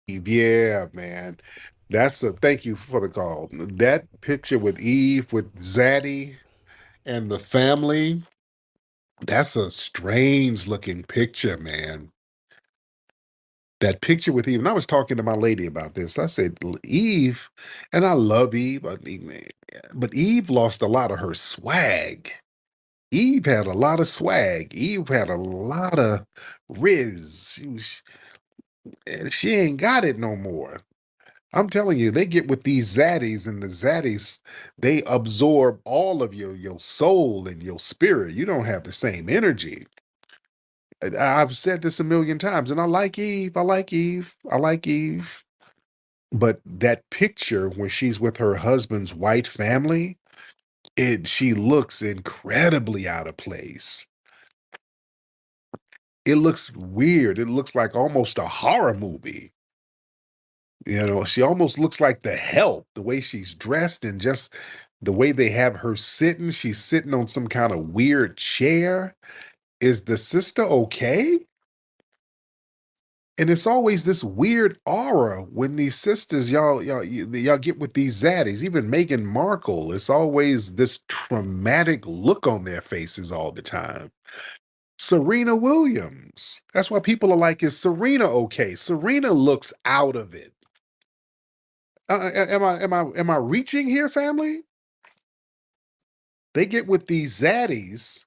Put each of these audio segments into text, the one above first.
Yeah, man. That's a thank you for the call. That picture with Eve, with Zaddy and the family, that's a strange looking picture, man. That picture with Eve, and I was talking to my lady about this. I said, Eve, and I love Eve, but Eve lost a lot of her swag. Eve had a lot of swag. Eve had a lot of riz. She ain't got it no more. I'm telling you, they get with these zaddies, and the zaddies, they absorb all of your soul and your spirit. You don't have the same energy. I've said this a million times, and I like Eve. I like Eve. I like Eve. But that picture when she's with her husband's white family, she looks incredibly out of place. It looks weird. It looks like almost a horror movie. She almost looks like the help, the way she's dressed and just the way they have her sitting. She's sitting on some kind of weird chair. Is the sister okay? And it's always this weird aura when these sisters, y'all get with these zaddies. Even Meghan Markle, it's always this traumatic look on their faces all the time. Serena Williams, that's why people are like, is Serena okay? Serena looks out of it. Am I reaching here, family? They get with these zaddies,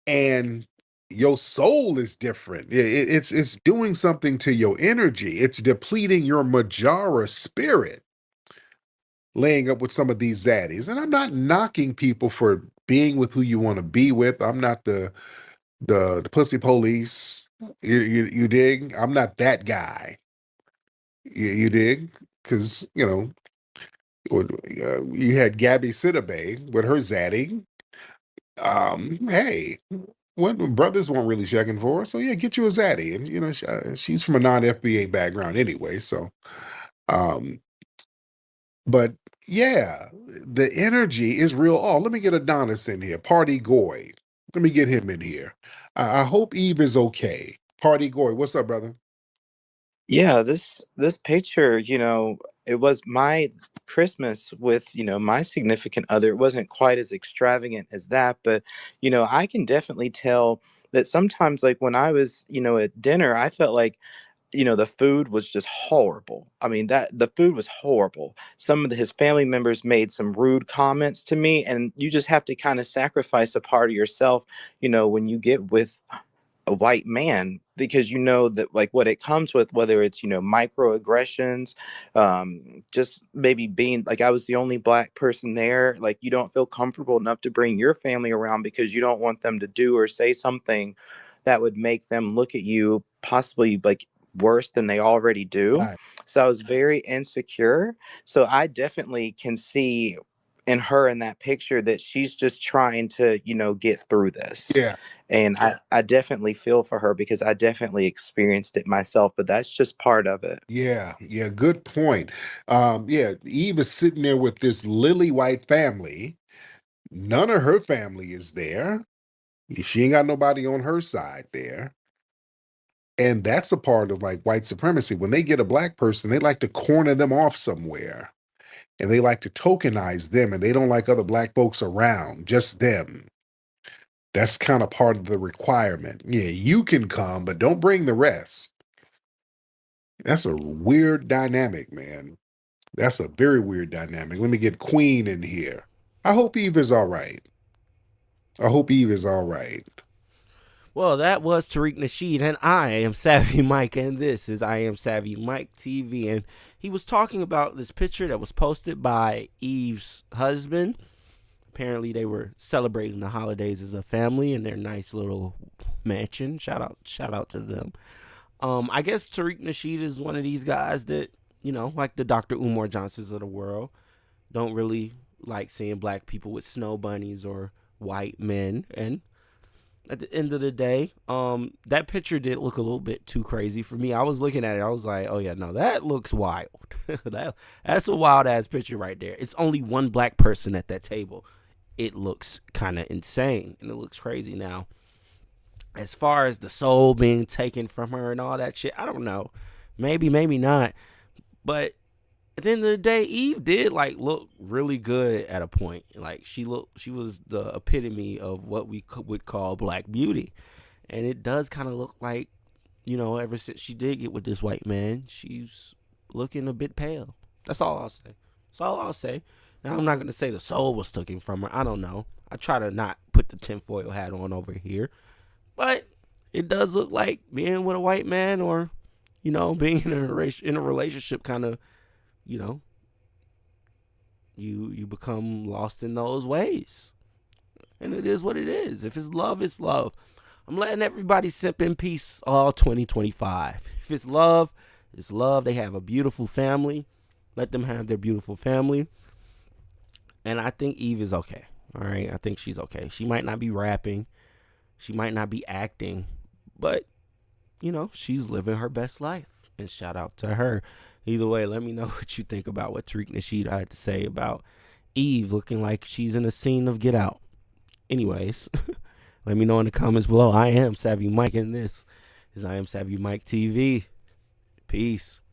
and your soul is different. It's doing something to your energy. It's depleting your Majara spirit, laying up with some of these zaddies. And I'm not knocking people for being with who you want to be with. I'm not the pussy police. You dig? I'm not that guy. You dig? Because you had Gabby Sidibe with her zaddy. Hey, what brothers weren't really checking for her, so yeah, get you a zaddy, and she's from a non-FBA background anyway, so um, but yeah, the energy is real. Oh, let me get Adonis in here. Party Goy, let me get him in here. I hope Eve is okay. Party Goy, what's up, brother? Yeah, this picture, it was my Christmas with, my significant other. It wasn't quite as extravagant as that, but I can definitely tell that sometimes like when I was, at dinner, I felt like the food was just horrible. I mean, that the food was horrible. Some of his family members made some rude comments to me, and you just have to kind of sacrifice a part of yourself, when you get with a white man, because you know that like what it comes with, whether it's microaggressions, just maybe being like, I was the only black person there, like you don't feel comfortable enough to bring your family around because you don't want them to do or say something that would make them look at you possibly like worse than they already do. Right. So I was very insecure. So I definitely can see in her in that picture that she's just trying to get through this. Yeah, And I definitely feel for her because I definitely experienced it myself, but that's just part of it. yeah, good point. Yeah, Eve is sitting there with this lily white family. None of her family is there. She ain't got nobody on her side there. And that's a part of like white supremacy. When they get a black person, they like to corner them off somewhere, and they like to tokenize them, and they don't like other black folks around, just them. That's kind of part of the requirement. Yeah, you can come, but don't bring the rest. That's a weird dynamic, man. That's a very weird dynamic. Let me get Queen in here. I hope Eve is all right. I hope Eve is all right. Well, that was Tariq Nasheed, and I am Savvy Mike, and this is I Am Savvy Mike TV. And he was talking about this picture that was posted by Eve's husband. Apparently, they were celebrating the holidays as a family in their nice little mansion. Shout out to them. I guess Tariq Nasheed is one of these guys that like the Dr. Umar Johnsons of the world, don't really like seeing black people with snow bunnies or white men. And at the end of the day, that picture did look a little bit too crazy for me. I was looking at it, I was like, oh yeah, no, that looks wild. That's a wild ass picture right there. It's only one black person at that table. It looks kind of insane and it looks crazy. Now, as far as the soul being taken from her and all that shit, I don't know. Maybe, maybe not. But at the end of the day, Eve did like look really good at a point. Like she was the epitome of what we would call black beauty, and it does kind of look like, ever since she did get with this white man, she's looking a bit pale. That's all I'll say. That's all I'll say. Now I'm not gonna say the soul was taken from her. I don't know. I try to not put the tinfoil hat on over here, but it does look like being with a white man, or being in a relationship kind of, you know, you become lost in those ways. And it is what it is. If it's love, it's love. I'm letting everybody sip in peace all 2025. If it's love, it's love. They have a beautiful family. Let them have their beautiful family. And I think Eve is okay. All right. I think she's okay. She might not be rapping. She might not be acting. But, she's living her best life. And shout out to her. Either way, let me know what you think about what Tariq Nasheed had to say about Eve looking like she's in a scene of Get Out. Anyways, let me know in the comments below. I am Savvy Mike, and this is I Am Savvy Mike TV. Peace.